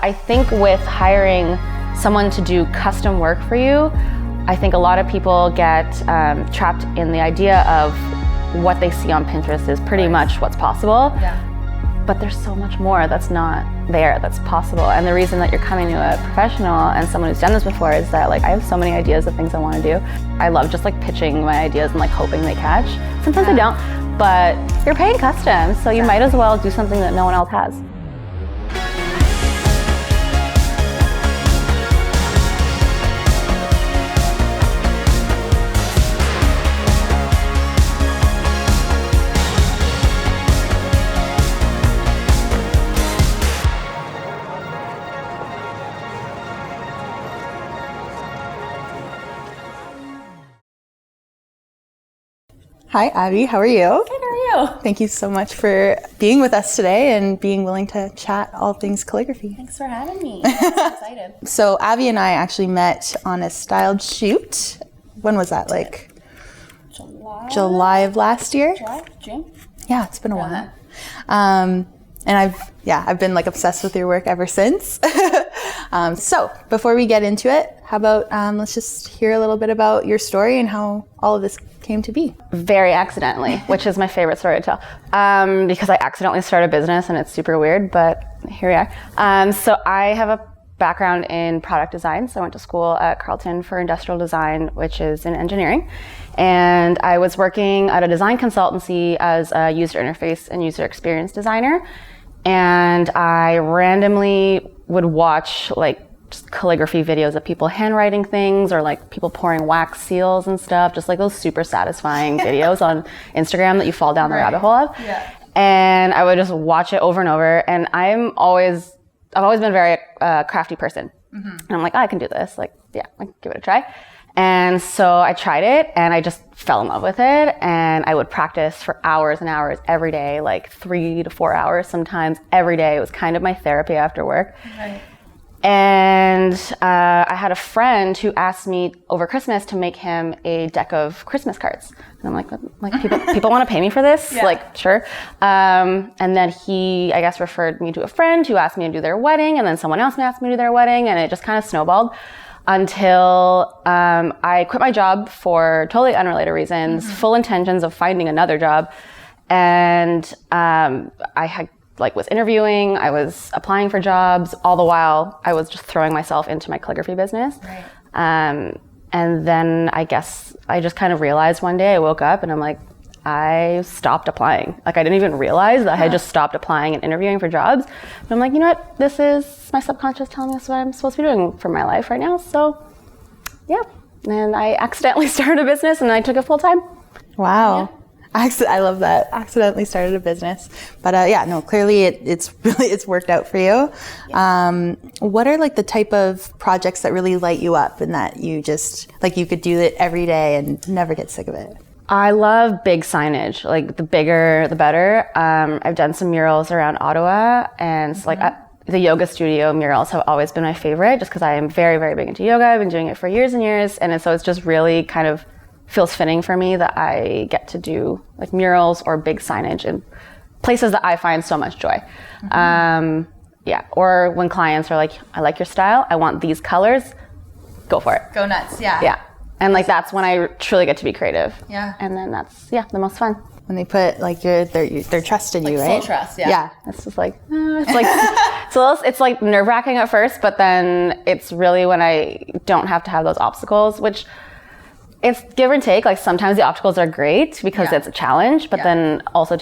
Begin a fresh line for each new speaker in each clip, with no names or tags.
I think with hiring someone to do custom work for you, I think a lot of people get trapped in the idea of what they see on Pinterest is pretty much what's possible.
Yeah.
But there's so much more that's not there that's possible. And the reason that you're coming to a professional and someone who's done this before is that like I have so many ideas of things I want to do. I love just like pitching my ideas and like hoping they catch. Sometimes they don't, but you're paying custom, so you might as well do something that no one else has.
Hi, Avi. How are you?
Good, how are you?
Thank you so much for being with us today and being willing to chat all things calligraphy.
Thanks for having me. I'm so excited.
So Avi and I actually met on a styled shoot. When was that? Like July of last year?
June?
Yeah, it's been a while. And I've been like obsessed with your work ever since. So before we get into it, how about let's just hear a little bit about your story and how all of this came to be.
Very accidentally, which is my favorite story to tell, because I accidentally started a business and it's super weird, but here we are. So I have a background in product design. So I went to school at Carleton for industrial design, which is in engineering. And I was working at a design consultancy as a user interface and user experience designer. And I randomly would watch like just calligraphy videos of people handwriting things or like people pouring wax seals and stuff, just like those super satisfying videos on Instagram that you fall down the rabbit hole of.
Yeah.
And I would just watch it over and over. And I've always been a very crafty person. Mm-hmm. And I'm like, oh, I can do this. Like, yeah, I'll give it a try. And so I tried it and I just fell in love with it. And I would practice for hours and hours every day, like 3 to 4 hours sometimes every day. It was kind of my therapy after work. Right. And I had a friend who asked me over Christmas to make him a deck of Christmas cards. And I'm like people want to pay me for this? Yeah. Like, sure. And then he, I guess, referred me to a friend who asked me to do their wedding. And then someone else asked me to do their wedding. And it just kind of snowballed until I quit my job for totally unrelated reasons, full intentions of finding another job. And I had was interviewing, I was applying for jobs, all the while I was just throwing myself into my calligraphy business. Right. And then I guess I just kind of realized one day I woke up and I'm like, I stopped applying. Like I didn't even realize that I had just stopped applying and interviewing for jobs. And I'm like, you know what? This is my subconscious telling me this is what I'm supposed to be doing for my life right now. So yeah. And I accidentally started a business and I took it full time.
Wow.
Yeah.
I love that. Accidentally started a business. But clearly it's worked out for you. Yeah. What are like the type of projects that really light you up and that you just, like you could do it every day and never get sick of it?
I love big signage, like the bigger, the better. I've done some murals around Ottawa and the yoga studio murals have always been my favorite just because I am very, very big into yoga. I've been doing it for years and years. And so it's just really kind of feels fitting for me that I get to do like murals or big signage in places that I find so much joy. Or when clients are like, I like your style, I want these colors, go for it.
Go nuts, yeah.
Yeah. And like that's when I truly get to be creative.
Yeah.
And then that's the most fun.
When they put like their trust in you, right?
Full trust, yeah.
Yeah.
It's just like it's like nerve-wracking at first, but then it's really when I don't have to have those obstacles, which it's give and take. Like sometimes the obstacles are great because it's a challenge, but then also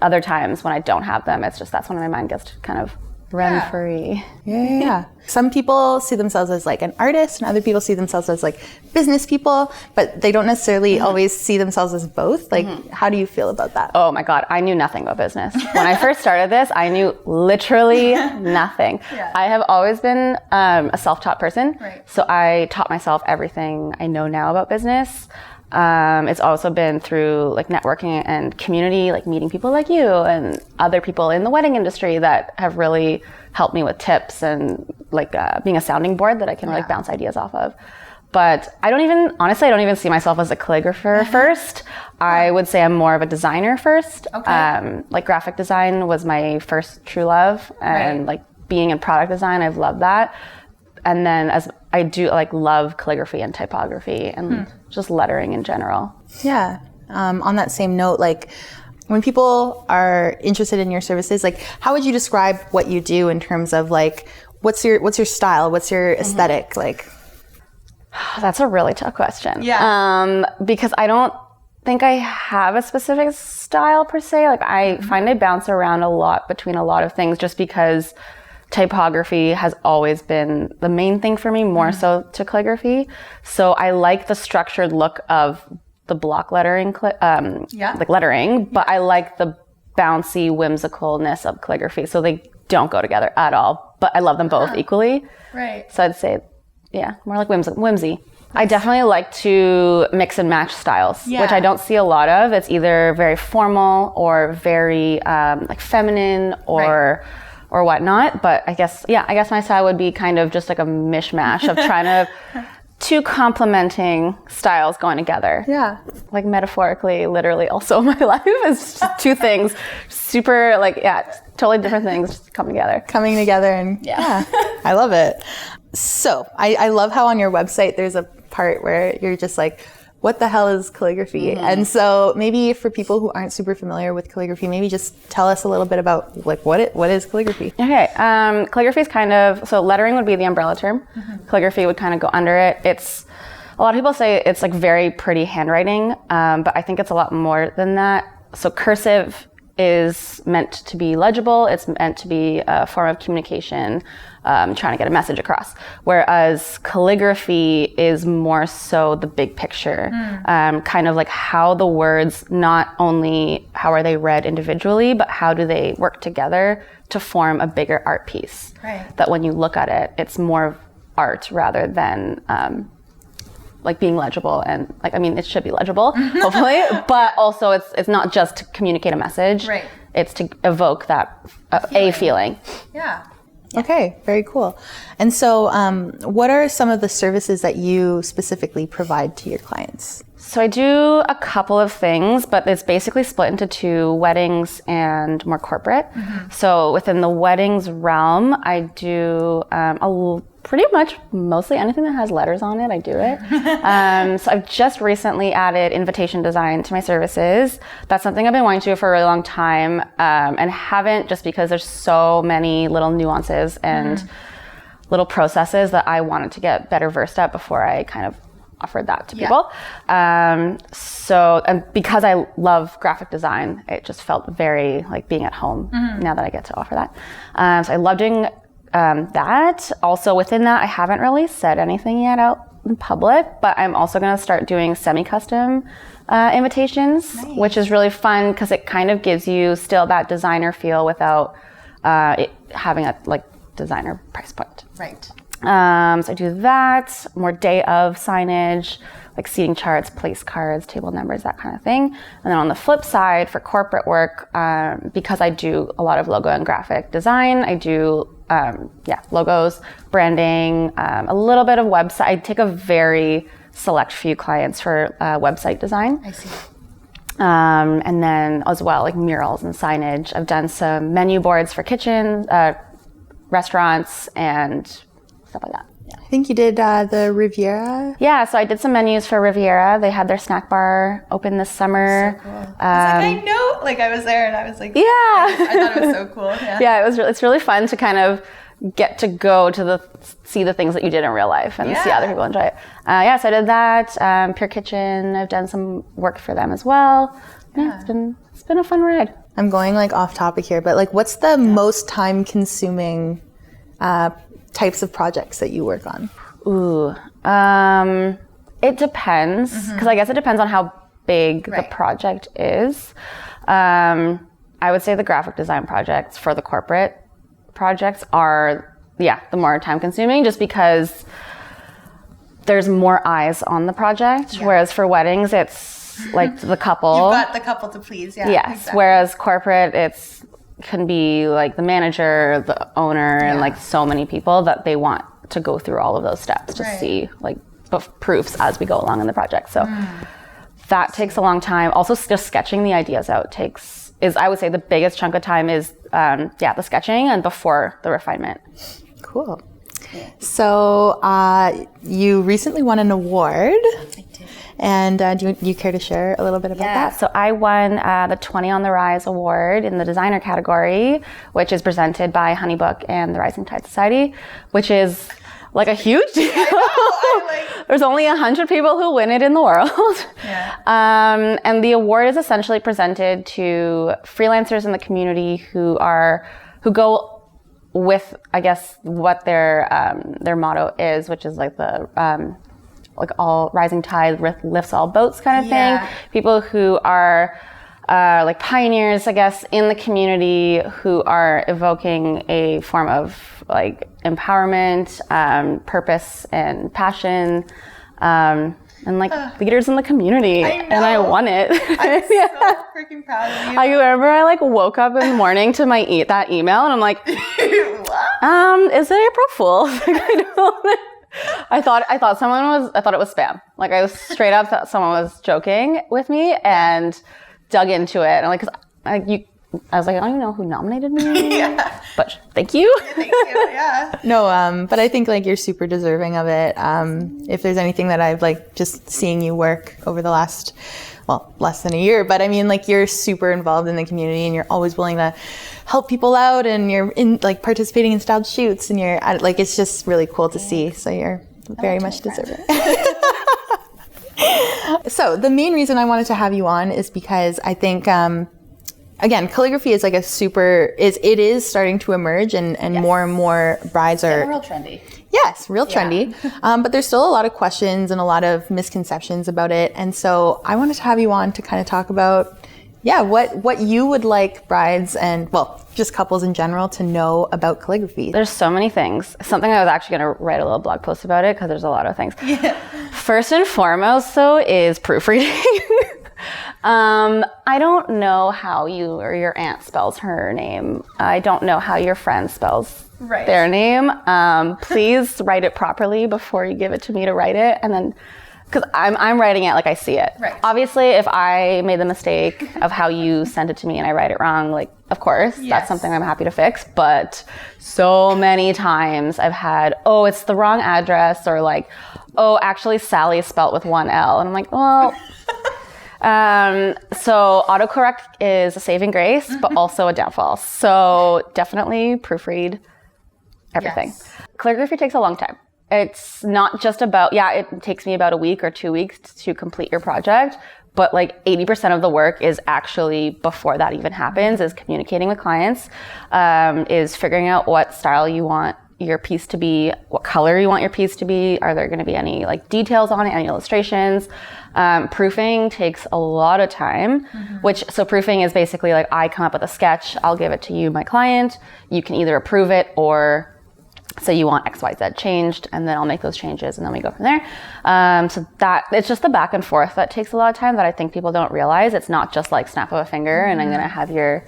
other times when I don't have them, it's just that's when my mind gets to kind of run free.
Yeah. Some people see themselves as like an artist and other people see themselves as like business people, but they don't necessarily always see themselves as both. Like, how do you feel about that?
Oh my God, I knew nothing about business. When I first started this, I knew literally nothing. Yeah. I have always been a self-taught person. Right. So I taught myself everything I know now about business. It's also been through like networking and community, like meeting people like you and other people in the wedding industry that have really helped me with tips and like being a sounding board that I can like bounce ideas off of. But I don't even see myself as a calligrapher first. I would say I'm more of a designer first. Okay. Like graphic design was my first true love and like being in product design, I've loved that. And then as I do like love calligraphy and typography and just lettering in general.
Yeah. On that same note, like when people are interested in your services, like how would you describe what you do in terms of like, what's your style? What's your aesthetic? Like,
that's a really tough question.
Yeah.
Because I don't think I have a specific style per se. Like I find I bounce around a lot between a lot of things just because typography has always been the main thing for me, more so to calligraphy. So I like the structured look of the block lettering, like lettering, but I like the bouncy whimsicalness of calligraphy. So they don't go together at all, but I love them both equally.
Right.
So I'd say, yeah, more like whimsy. I definitely like to mix and match styles, which I don't see a lot of. It's either very formal or very like feminine or whatnot. But I guess my style would be kind of just like a mishmash of trying to two complementing styles going together.
Yeah.
Like metaphorically, literally also my life is just two things super like, totally different things just coming together. And yeah, I love it. So I love how on your website there's a part where you're just like, what the hell is calligraphy? And so maybe for people who aren't super familiar with calligraphy, maybe just tell us a little bit about like what is calligraphy? Okay, calligraphy is kind of, so lettering would be the umbrella term. Calligraphy would kind of go under it. It's, a lot of people say it's like very pretty handwriting, but I think it's a lot more than that. So cursive is meant to be legible. It's meant to be a form of communication, trying to get a message across. Whereas calligraphy is more so the big picture, kind of like how the words, not only how are they read individually, but how do they work together to form a bigger art piece.
Right.
That when you look at it, it's more of art rather than like being legible, and like, I mean, it should be legible, hopefully, but also it's not just to communicate a message.
Right.
It's to evoke that a feeling.
Yeah.
Okay, very cool. And so what are some of the services that you specifically provide to your clients?
So I do a couple of things, but it's basically split into two: weddings and more corporate. So within the weddings realm, I do pretty much mostly anything that has letters on it, I do it. So I've just recently added invitation design to my services. That's something I've been wanting to do for a really long time, and haven't, just because there's so many little nuances and little processes that I wanted to get better versed at before I kind of offered that to people. So, and because I love graphic design, it just felt very like being at home now that I get to offer that. So I love doing that. Also within that, I haven't really said anything yet out in public, but I'm also going to start doing semi-custom invitations, which is really fun because it kind of gives you still that designer feel without it having a like designer price point.
Right.
So I do that, more day of signage, like seating charts, place cards, table numbers, that kind of thing. And then on the flip side, for corporate work, because I do a lot of logo and graphic design, I do logos, branding, a little bit of website. I take a very select few clients for website design.
I see.
And then as well, like murals and signage. I've done some menu boards for kitchens, restaurants, and stuff like that.
I think you did the Riviera.
Yeah, so I did some menus for Riviera. They had their snack bar open this summer.
So cool. I was like, I know. Like I was there and I was like,
yeah.
I thought it was so cool. Yeah.
Yeah, it's really fun to kind of get to go to see the things that you did in real life and see other people enjoy it. So I did that. Pure Kitchen, I've done some work for them as well. Yeah, it's been a fun ride.
I'm going like off topic here, but like what's the most time consuming types of projects that you work on?
Ooh, it depends, because I guess it depends on how big the project is. I would say the graphic design projects for the corporate projects are, the more time consuming, just because there's more eyes on the project, whereas for weddings, it's like the couple.
You've got the couple to please,
Yes, exactly. Whereas corporate, can be like the manager, the owner, and like so many people that they want to go through all of those steps to see like proofs as we go along in the project. So that takes a long time. Also, just sketching the ideas out is I would say the biggest chunk of time is the sketching and before the refinement.
Cool. So you recently won an award.
I did.
And do you care to share a little bit about that?
So I won the 20 on the Rise award in the designer category, which is presented by HoneyBook and the Rising Tide Society, which is like a huge deal. There's only 100 people who win it in the world.
Yeah.
And the award is essentially presented to freelancers in the community who go with, I guess, what their motto is, which is like the like all rising tide lifts all boats kind of thing. People who are like pioneers, I guess, in the community who are evoking a form of like empowerment, purpose and passion, and like leaders in the community. And I won it.
I'm so freaking proud of you.
I remember I like woke up in the morning to that email and I'm like, is it April Fool's? I thought it was spam. Like I was straight up thought someone was joking with me and dug into it. And I was like, I don't even know who nominated me. But thank you.
Thank you. Yeah.
No, but I think like you're super deserving of it. If there's anything that I've like just seeing you work over the last, less than a year, but I mean like you're super involved in the community and you're always willing to help people out and you're in like participating in styled shoots and you're like, it's just really cool to see. So you're very much deserving. So the main reason I wanted to have you on is because I think, again, calligraphy is like it is starting to emerge and more and more brides are
real trendy.
Yes, real trendy. But there's still a lot of questions and a lot of misconceptions about it. And so I wanted to have you on to kind of talk about, what you would like brides and, just couples in general to know about calligraphy.
There's so many things. Something I was actually going to write a little blog post about it because there's a lot of things. First and foremost, though, is proofreading. I don't know how you or your aunt spells her name. I don't know how your friend spells their name. Please write it properly before you give it to me to write it. And then, because I'm writing it like I see it.
Right.
Obviously, if I made the mistake of how you sent it to me and I write it wrong, like, of course, that's something I'm happy to fix. But so many times I've had, it's the wrong address, or like, actually Sally is spelt with one L. And I'm like, well... So autocorrect is a saving grace, but also a downfall. So definitely proofread everything. Calligraphy takes a long time. It's not just about, it takes me about a week or 2 weeks to complete your project, but like 80% of the work is actually before that even happens, is communicating with clients, is figuring out what style you want your piece to be, what color you want your piece to be. Are there going to be any like details on it, any illustrations? Proofing takes a lot of time, so proofing is basically like I come up with a sketch, I'll give it to you, my client. You can either approve it or say you want X, Y, Z changed, and then I'll make those changes and then we go from there. So that it's just the back and forth that takes a lot of time that I think people don't realize. It's not just like snap of a finger and I'm going to have your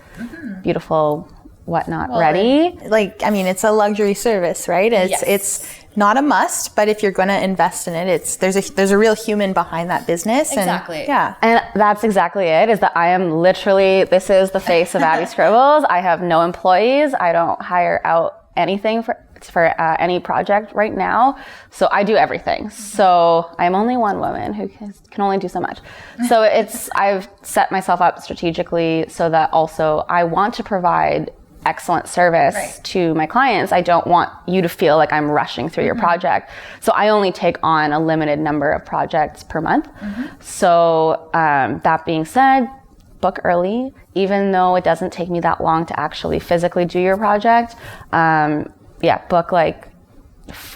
beautiful whatnot ready.
Like, I mean, it's a luxury service, right? It's not a must, but if you're going to invest in it, there's a real human behind that business.
Exactly.
And that's exactly it, is that I am literally, this is the face of Avi Scribbles. I have no employees. I don't hire out anything for any project right now. So I do everything. So I'm only one woman who can only do so much. So I've set myself up strategically so that also I want to provide excellent service to my clients. I don't want you to feel like I'm rushing through your project. So I only take on a limited number of projects per month. So that being said, book early, even though it doesn't take me that long to actually physically do your project. Book like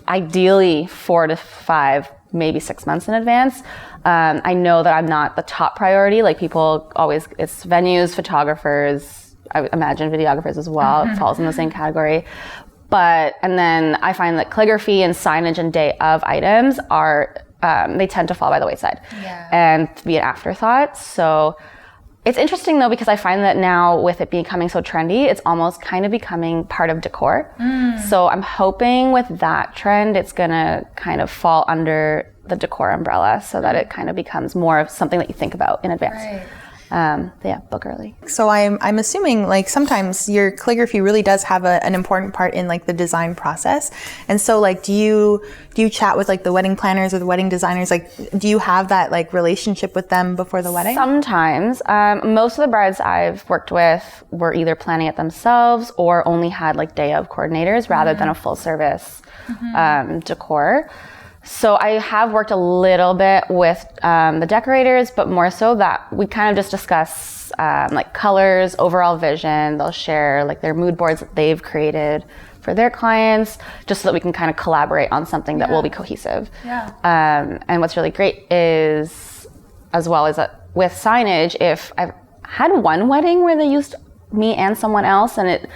ideally 4 to 5, maybe 6 months in advance. I know that I'm not the top priority. Like people always, it's venues, photographers, I imagine videographers as well. It falls in the same category. And then I find that calligraphy and signage and day of items are, they tend to fall by the wayside and be an afterthought. So it's interesting though, because I find that now with it becoming so trendy, it's almost kind of becoming part of decor. So I'm hoping with that trend, it's gonna kind of fall under the decor umbrella so that it kind of becomes more of something that you think about in advance. Yeah, book early.
So I'm assuming like sometimes your calligraphy really does have an important part in like the design process. And so like do you chat with like the wedding planners or the wedding designers? Like do you have that like relationship with them before the wedding?
Sometimes. Most of the brides I've worked with were either planning it themselves or only had like day of coordinators rather than a full service decor. So I have worked a little bit with the decorators, but more so that we kind of just discuss like colors, overall vision. They'll share like their mood boards that they've created for their clients, just so that we can kind of collaborate on something that will be cohesive. And what's really great is, as well as with signage, if I've had one wedding where they used me and someone else, and it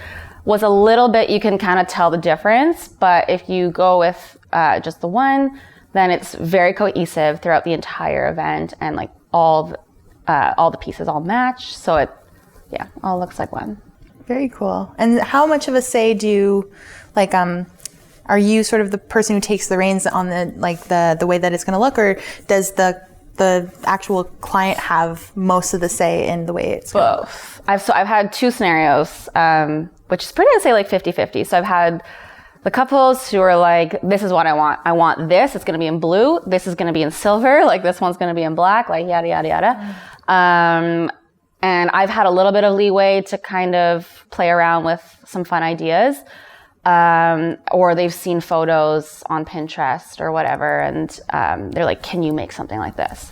was a little bit, you can kind of tell the difference. But if you go with just the one, then it's very cohesive throughout the entire event, and like all the pieces all match. So it, all looks like one.
Very cool. And how much of a say do like, are you sort of the person who takes the reins on the way that it's going to look, or does the actual client have most of the say in the way it's going to look?
I've had two scenarios, which is pretty, I'd say like 50-50. So I've had the couples who are like, this is what I want. I want this. It's going to be in blue. This is going to be in silver. Like this one's going to be in black, like yada, yada, yada. And I've had a little bit of leeway to kind of play around with some fun ideas. Or they've seen photos on Pinterest or whatever. And they're like, can you make something like this?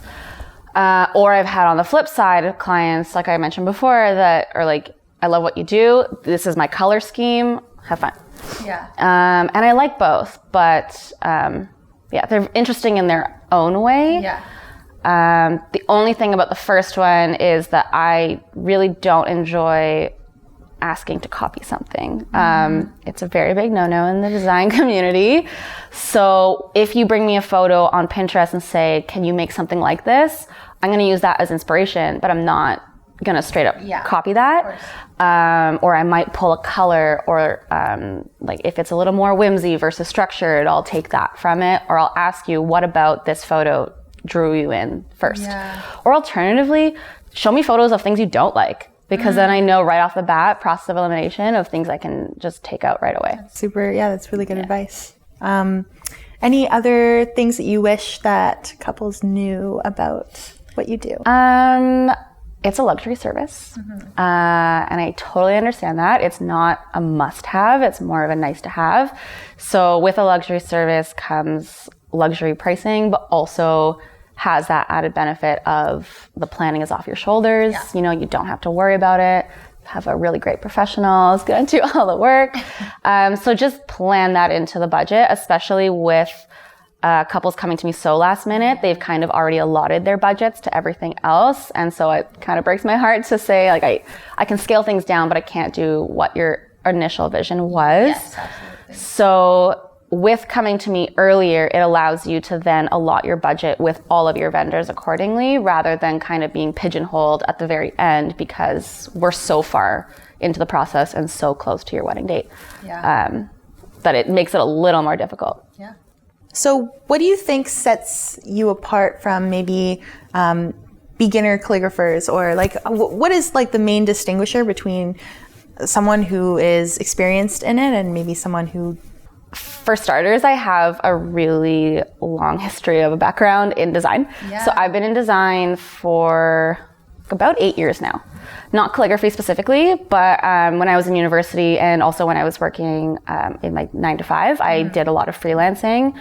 Or I've had on the flip side clients, like I mentioned before, that are like, I love what you do. This is my color scheme. Have fun. And I like both, but they're interesting in their own way. The only thing about the first one is that I really don't enjoy asking to copy something. It's a very big no-no in the design community. So if you bring me a photo on Pinterest and say, can you make something like this? I'm going to use that as inspiration, but I'm not going to straight up copy that. Or I might pull a color, or like if it's a little more whimsy versus structured, I'll take that from it. Or I'll ask you, what about this photo drew you in first? Or alternatively, show me photos of things you don't like, because then I know right off the bat, process of elimination of things I can just take out right away.
Super. Yeah, that's really good advice. Any other things that you wish that couples knew about what you do?
It's a luxury service, and I totally understand that. It's not a must-have. It's more of a nice-to-have. So with a luxury service comes luxury pricing, but also has that added benefit of the planning is off your shoulders. You know, you don't have to worry about it. Have a really great professional who's going to do all the work. So just plan that into the budget, especially with couples coming to me so last minute. They've kind of already allotted their budgets to everything else. And so it kind of breaks my heart to say, like, I can scale things down, but I can't do what your initial vision was.
Yes, absolutely.
So with coming to me earlier, it allows you to then allot your budget with all of your vendors accordingly, rather than kind of being pigeonholed at the very end, because we're so far into the process and so close to your wedding date that it makes it a little more difficult.
So what do you think sets you apart from maybe beginner calligraphers, or like what is like the main distinguisher between someone who is experienced in it and maybe someone who...
For starters, I have a really long history of a background in design. So I've been in design for about 8 years now. Not calligraphy specifically, but when I was in university and also when I was working in my 9-to-5, I did a lot of freelancing.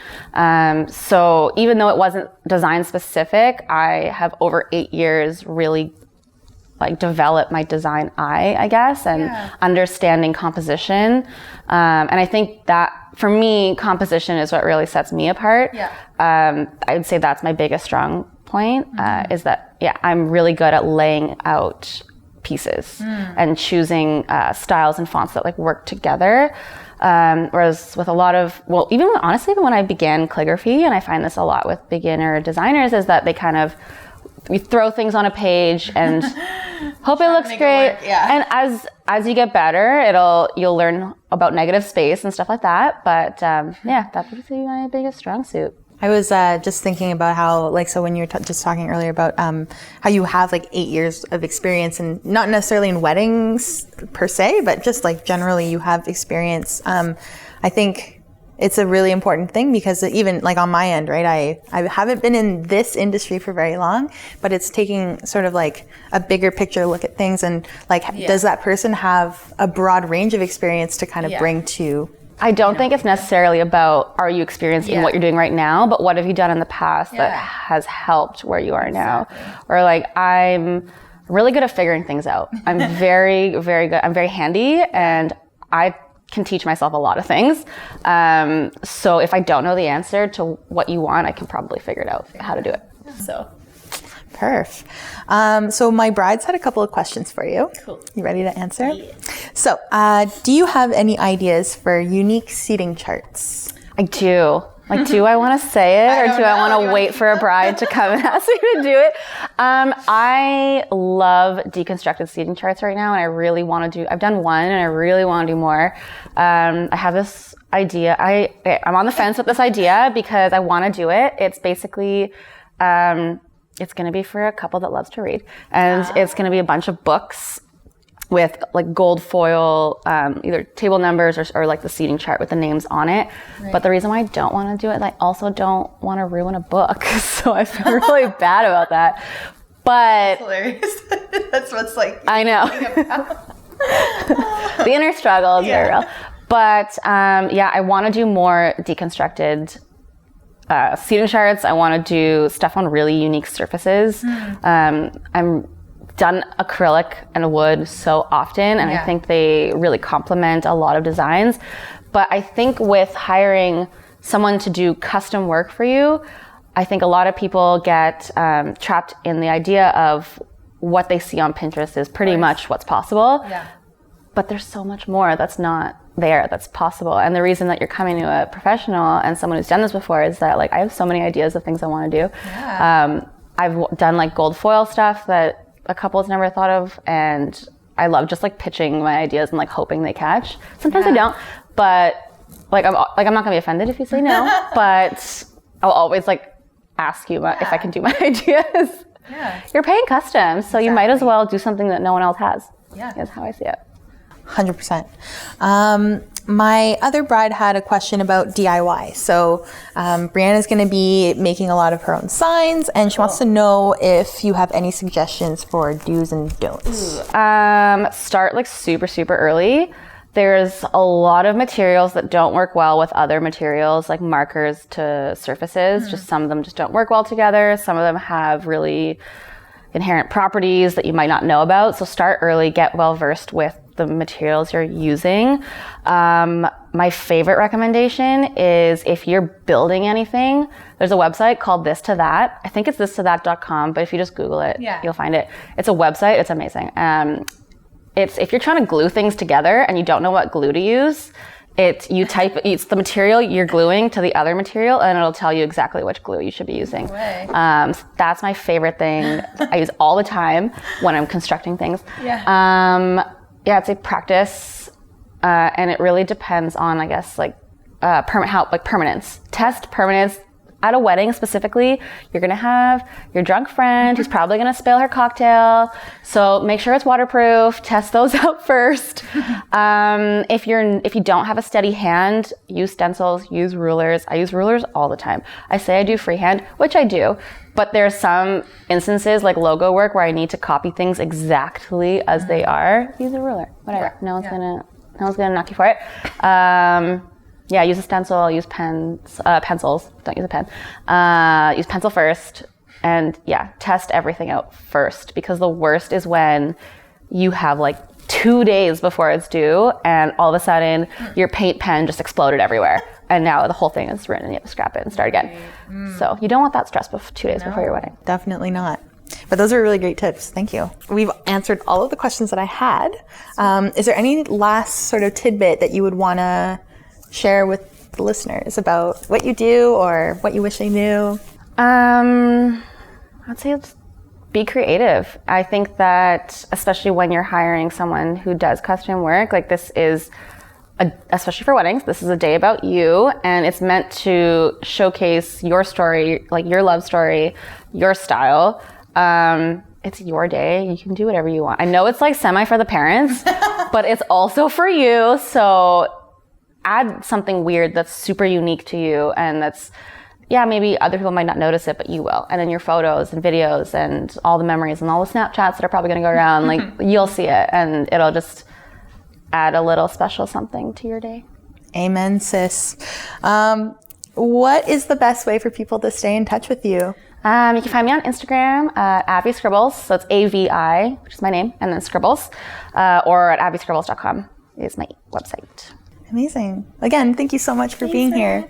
So even though it wasn't design specific, I have over 8 years really like developed my design eye, I guess, and understanding composition. And I think that for me, composition is what really sets me apart. I would say that's my biggest strong point, is that, I'm really good at laying out pieces and choosing styles and fonts that like work together. Whereas with a lot of, even when I began calligraphy, and I find this a lot with beginner designers, is that they kind of, we throw things on a page and hope it looks great. And as you get better, you'll learn about negative space and stuff like that. But that would be my biggest strong suit.
I was just thinking about how, like, so when you were just talking earlier about how you have like 8 years of experience, and not necessarily in weddings per se, but just like generally you have experience. I think it's a really important thing because even like on my end, right, I haven't been in this industry for very long, but it's taking sort of like a bigger picture look at things and like, does that person have a broad range of experience to kind of bring to...
I don't think it's necessarily about are you experienced in what you're doing right now, but what have you done in the past that has helped where you are now? Or like, I'm really good at figuring things out. I'm very, very good. I'm very handy, and I can teach myself a lot of things. So if I don't know the answer to what you want, I can probably figure it out how to do it. So.
Perf. So my brides had a couple of questions for you.
Cool.
You ready to answer? Yeah. So do you have any ideas for unique seating charts?
I do. Like, do I want to say it, or do I want to wait for a bride to come and ask me to do it? I love deconstructed seating charts right now, and I really want to do, I've done one and I really want to do more. I have this idea. I'm on the fence with this idea because I want to do it. It's basically, it's going to be for a couple that loves to read, and it's going to be a bunch of books with like gold foil, either table numbers or like the seating chart with the names on it. Right. But the reason why I don't want to do it, I also don't want to ruin a book. So I feel really bad about that. But
that's hilarious. That's what's like.
I know. The inner struggle is very real. But I want to do more deconstructed seating charts. I want to do stuff on really unique surfaces. I'm done acrylic and wood so often, and I think they really complement a lot of designs. But I think with hiring someone to do custom work for you, I think a lot of people get trapped in the idea of what they see on Pinterest is pretty much what's possible. Yeah. But there's so much more that's not there that's possible. And the reason that you're coming to a professional and someone who's done this before is that like I have so many ideas of things I want to do. Yeah. I've done like gold foil stuff that a couple has never thought of, and I love just like pitching my ideas and like hoping they catch. Sometimes I don't, but I'm not gonna be offended if you say no, but I'll always like ask you if I can do my ideas. Yeah. You're paying custom, so you might as well do something that no one else has. Yeah. That's how I see it.
100%. My other bride had a question about DIY. So Brianna's going to be making a lot of her own signs, and she wants to know if you have any suggestions for do's and don'ts.
Start like super, super early. There's a lot of materials that don't work well with other materials, like markers to surfaces. Just some of them just don't work well together. Some of them have really inherent properties that you might not know about. So start early, get well versed with the materials you're using. My favorite recommendation is if you're building anything, there's a website called This to That. I think it's thistothat.com, but if you just Google it, you'll find it. It's a website. It's amazing. It's if you're trying to glue things together and you don't know what glue to use, it's the material you're gluing to the other material, and it'll tell you exactly which glue you should be using. That's my favorite thing. I use all the time when I'm constructing things. It's a practice, and it really depends on, I guess, permanence. Test permanence. At a wedding specifically, you're gonna have your drunk friend who's probably gonna spill her cocktail. So make sure it's waterproof. Test those out first. If you don't have a steady hand, use stencils, use rulers. I use rulers all the time. I say I do freehand, which I do, but there are some instances like logo work where I need to copy things exactly as they are. Use a ruler, whatever. No one's gonna knock you for it. Use a stencil, use pencils, don't use a pen. Use pencil first, and test everything out first, because the worst is when you have like 2 days before it's due and all of a sudden your paint pen just exploded everywhere and now the whole thing is ruined and you have to scrap it and start again. So you don't want that stress 2 days before your wedding.
Definitely not. But those are really great tips. Thank you. We've answered all of the questions that I had. Is there any last sort of tidbit that you would want to share with the listeners about what you do or what you wish they knew?
I'd say be creative. I think that especially when you're hiring someone who does custom work, like this is especially for weddings, this is a day about you, and it's meant to showcase your story, like your love story, your style. It's your day. You can do whatever you want. I know it's like semi for the parents, but it's also for you. So add something weird that's super unique to you, and that's, yeah, maybe other people might not notice it, but you will. And in your photos and videos and all the memories and all the Snapchats that are probably going to go around, like you'll see it, and it'll just add a little special something to your day.
Amen, sis. What is the best way for people to stay in touch with you?
You can find me on Instagram at Avi Scribbles. So it's AVI, which is my name, and then Scribbles, or at aviscribbles.com is my website.
Amazing. Again, thank you so much for being here.